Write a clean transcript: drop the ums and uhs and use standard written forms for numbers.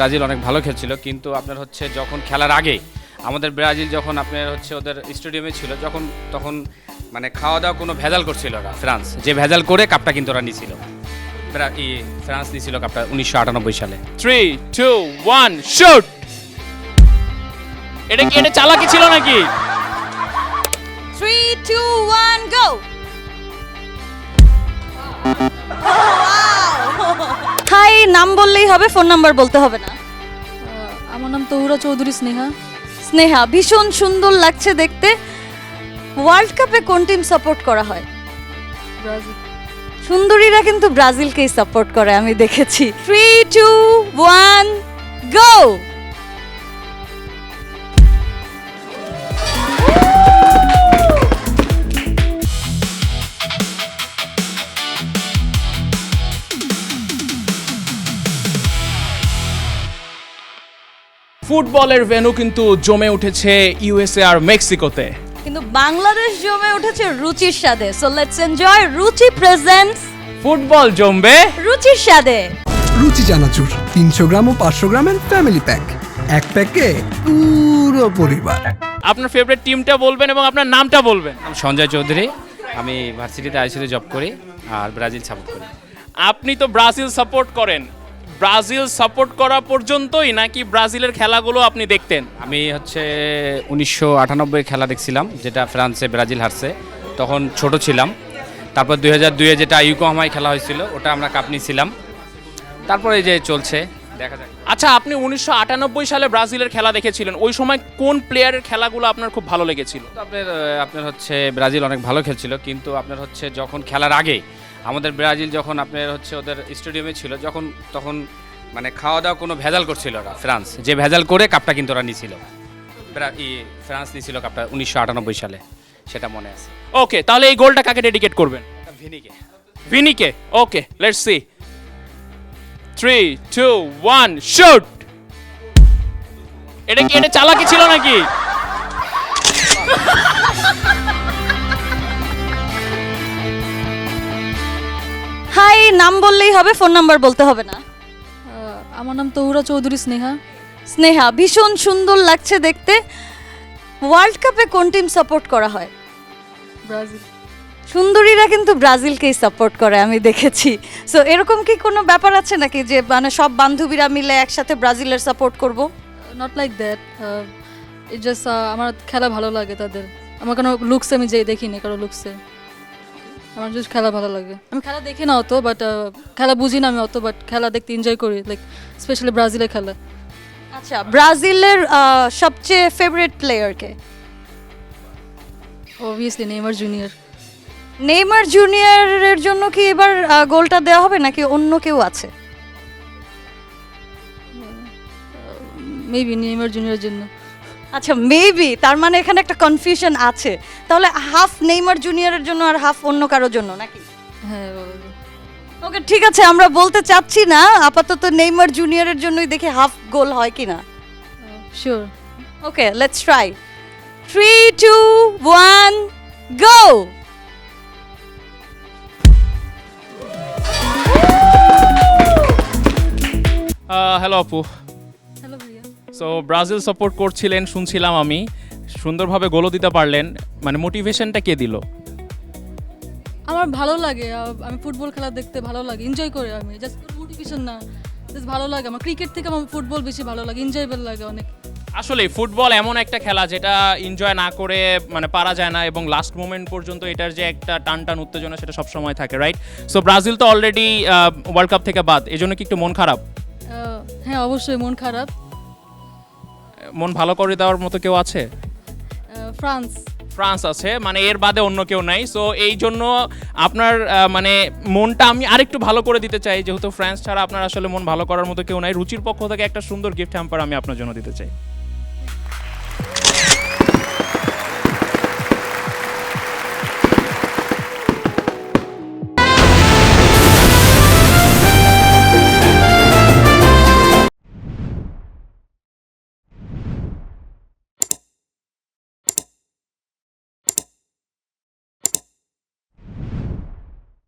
Brazil অনেক ভালো খেলছিল, কিন্তু আপনার হচ্ছে যখন খেলার আগে আমাদের ব্রাজিল যখন আপনার হচ্ছে ওদের স্টেডিয়ামে ছিল তখন মানে খাওয়া দাওয়া কোনো ভেজাল করছিল না ফ্রান্স, যে ভেজাল করে কাপটা কিন্তু ওরা নিয়েছিল। ফ্রান্স নিয়েছিল কাপটা 1998 সালে। 3, 2, 1 শুট। এটা চালাকি ছিল নাকি? 3, 2, 1 go! হাই, নাম বললেই হবে, ফোন নাম্বার বলতে হবে না। আমার নাম তহুরা চৌধুরী স্নেহা। স্নেহা, ভীষণ সুন্দর লাগছে দেখতে। ওয়ার্ল্ড কাপে কোন টিম সাপোর্ট করা হয়? ব্রাজিল। সুন্দরীরা কিন্তু ব্রাজিলকেই সাপোর্ট করে, আমি দেখেছি। 3, 2, 1 go! ফুটবলের ভেন্যু কিন্তু জমে উঠেছে ইউএসএ আর মেক্সিকোতে। কিন্তু বাংলাদেশ জমে উঠেছে রুচির স্বাদে। সো লেটস এনজয় রুচি প্রেজেন্টস ফুটবল জমবে রুচির স্বাদে। রুচি চানাচুর 300 গ্রাম ও 500 গ্রামের ফ্যামিলি প্যাক, এক প্যাকে পুরো পরিবার। আপনার ফেভারিট টিমটা বলবেন এবং আপনার নামটা বলবেন। আমি সঞ্জয় চৌধুরী, আমি ভার্সিটিতে আইসিতে জব করি আর ব্রাজিল সাপোর্ট করি। আপনি তো ব্রাজিল সাপোর্ট করেন, ব্রাজিল সাপোর্ট করা পর্যন্তই নাকি ব্রাজিলের খেলাগুলো আপনি দেখতেন? আমি হচ্ছে 1998 খেলা দেখছিলাম, যেটা ফ্রান্সে ব্রাজিল হারছে, তখন ছোট ছিলাম। তারপর 2002-এ যেটা ইউকোহামায় খেলা হয়েছিল, ওটা আমরা কাপ নিয়েছিলাম। তারপরে এই যে চলছে, দেখা যাক। আচ্ছা, আপনি 1998 সালে ব্রাজিলের খেলা দেখেছিলেন, ওই সময় কোন প্লেয়ারের খেলাগুলো আপনার খুব ভালো লেগেছিল? তো আপনার হচ্ছে ব্রাজিল অনেক ভালো খেলছিল, কিন্তু আপনার হচ্ছে যখন খেলার আগে আমাদের ব্রাজিল যখন আপনার হচ্ছে ওদের স্টেডিয়ামে ছিল তখন মানে খাওয়া দাওয়া কোনো ভেজাল করছিল না ফ্রান্স, যে ভেজাল করে কাপটা কিন্তু ওরা নিয়েছিল। ফ্রান্স নিয়েছিল কাপটা 1998 সালে, সেটা মনে আছে। ওকে, তাহলে এই গোলটা কাকে ডেডিকেট করবেন? ভিনিকে। ভিনিকে। ওকে, লেটস সি। 3, 2, 1 শুট। এটা চালাকি ছিল নাকি? হাই, নাম বললেই হবে, ফোন নাম্বার বলতে হবে না। আমার নাম তহুরা চৌধুরী স্নেহা। স্নেহা, ভীষণ সুন্দর লাগছে দেখতে। ওয়ার্ল্ড কাপে কোন টিম সাপোর্ট করা হয়? ব্রাজিল। সুন্দরীরা কিন্তু ব্রাজিলকেই সাপোর্ট করে, আমি দেখেছি। সো এরকম কি কোনো ব্যাপার আছে নাকি যে মানে সব বান্ধবীরা মিলে একসাথে ব্রাজিলের সাপোর্ট করব? Not like that. It just আমার খেলা ভালো লাগে তাদের। আমার কোনো লুকস আমি যে দেখিনি কারো লুকসে, আমার জাস্ট খেলা ভালো লাগে। আমি খেলা দেখি না অত, বাট খেলা বুঝি না আমি অত, বাট খেলা দেখতে এনজয় করি, লাইক স্পেশালি ব্রাজিলের খেলা। আচ্ছা, ব্রাজিলের সবচেয়ে ফেভারিট প্লেয়ারকে? Obviously Neymar junior. নেইমার জুনিয়রের জন্য কি এবার গোলটা দেওয়া হবে নাকি অন্য কেউ আছে? মেবি নেইমার জুনিয়রের জন্য। আচ্ছা, মেবি, তার মানে এখানে একটা কনফিউশন আছে। তাহলে হাফ নেইমার জুনিয়রের জন্য আর হাফ অন্য কারোর জন্য নাকি? হ্যাঁ। ওকে, ঠিক আছে, আমরা বলতে চাচ্ছি না, আপাতত নেইমার জুনিয়রের জন্যই দেখি হাফ গোল হয় কিনা। Sure. Okay, let's try. 3, 2, 1 go! Hello আপু। হ্যালো ভাইয়া। সো ব্রাজিল সাপোর্ট করছিলেন শুনছিলাম, আমি সুন্দরভাবে গোলও দিতে পারলেন, মানে মোটিভেশনটা কে দিল? আমার ভালো লাগে, আমি ফুটবল খেলা দেখতে ভালো লাগে, এনজয় করি আমি, জাস্ট মোটিভেশন না, জাস্ট ভালো লাগে। আমার ক্রিকেট থেকে আমার ফুটবল বেশি ভালো লাগে, এনজয়েবল লাগে অনেক। আসলে ফুটবল এমন একটা খেলা যেটা এনজয় না করে মানে পারা যায় না, এবং লাস্ট মোমেন্ট পর্যন্ত এটার যে একটা টান উত্তেজনা সেটা সবসময় থাকে, রাইট? সো ব্রাজিল তো অলরেডি ওয়ার্ল্ড কাপ থেকে বাদ, এই জন্য কি একটু মন খারাপ? হ্যাঁ, অবশ্যই মন খারাপ। মন ভালো করে দেওয়ার মতো কেউ আছে? ফ্রান্স আছে, মানে এর বাদে অন্য কেউ নাই। সো এই জন্য আপনার মানে মনটা আমি আরেকটু ভালো করে দিতে চাই, যেহেতু ফ্রান্স ছাড়া আপনার আসলে মন ভালো করার মতো কেউ নাই। রুচির পক্ষ থেকে একটা সুন্দর গিফট হ্যাম্পার আমি আপনার জন্য দিতে চাই।